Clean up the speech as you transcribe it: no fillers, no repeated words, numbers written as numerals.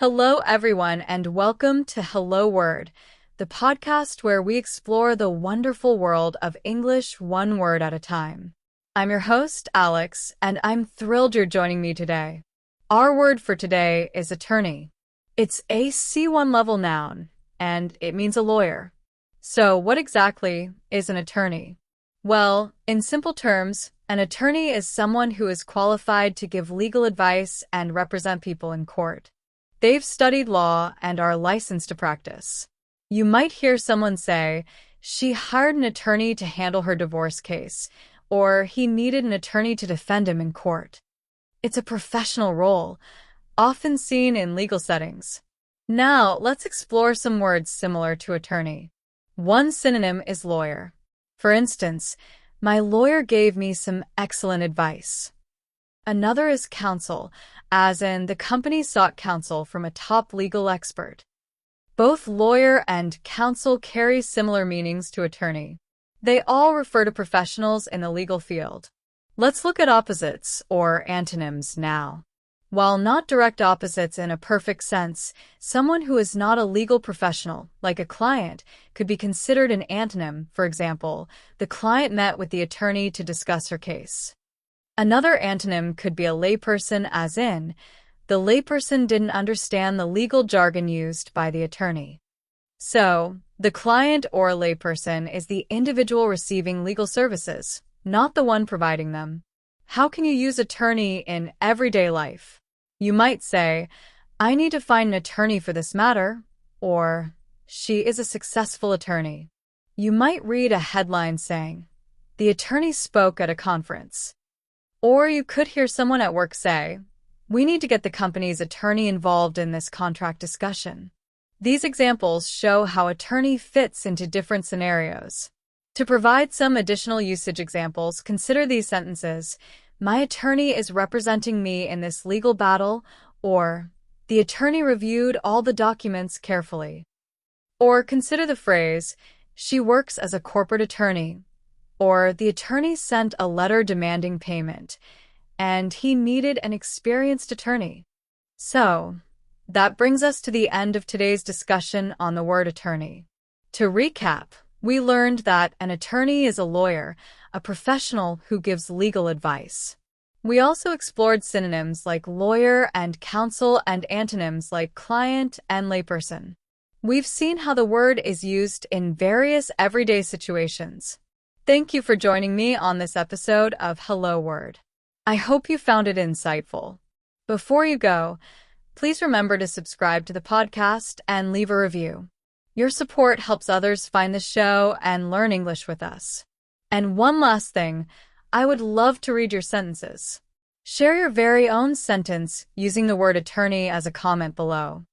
Hello, everyone, and welcome to Hello Word, the podcast where we explore the wonderful world of English one word at a time. I'm your host, Alex, and I'm thrilled you're joining me today. Our word for today is attorney. It's a C1 level noun, and it means a lawyer. So, what exactly is an attorney? Well, in simple terms, an attorney is someone who is qualified to give legal advice and represent people in court. They've studied law and are licensed to practice. You might hear someone say, she hired an attorney to handle her divorce case, or he needed an attorney to defend him in court. It's a professional role, often seen in legal settings. Now, let's explore some words similar to attorney. One synonym is lawyer. For instance, my lawyer gave me some excellent advice. Another is counsel, as in the company sought counsel from a top legal expert. Both lawyer and counsel carry similar meanings to attorney. They all refer to professionals in the legal field. Let's look at opposites, or antonyms, now. While not direct opposites in a perfect sense, someone who is not a legal professional, like a client, could be considered an antonym. For example, the client met with the attorney to discuss her case. Another antonym could be a layperson, as in, the layperson didn't understand the legal jargon used by the attorney. So, the client or layperson is the individual receiving legal services, not the one providing them. How can you use attorney in everyday life? You might say, I need to find an attorney for this matter, or she is a successful attorney. You might read a headline saying, the attorney spoke at a conference. Or you could hear someone at work say, we need to get the company's attorney involved in this contract discussion. These examples show how attorney fits into different scenarios. To provide some additional usage examples, consider these sentences. My attorney is representing me in this legal battle, or the attorney reviewed all the documents carefully. Or consider the phrase, she works as a corporate attorney. Or the attorney sent a letter demanding payment, and he needed an experienced attorney. So, that brings us to the end of today's discussion on the word attorney. To recap, we learned that an attorney is a lawyer, a professional who gives legal advice. We also explored synonyms like lawyer and counsel and antonyms like client and layperson. We've seen how the word is used in various everyday situations. Thank you for joining me on this episode of Hello Word. I hope you found it insightful. Before you go, please remember to subscribe to the podcast and leave a review. Your support helps others find the show and learn English with us. And one last thing, I would love to read your sentences. Share your very own sentence using the word attorney as a comment below.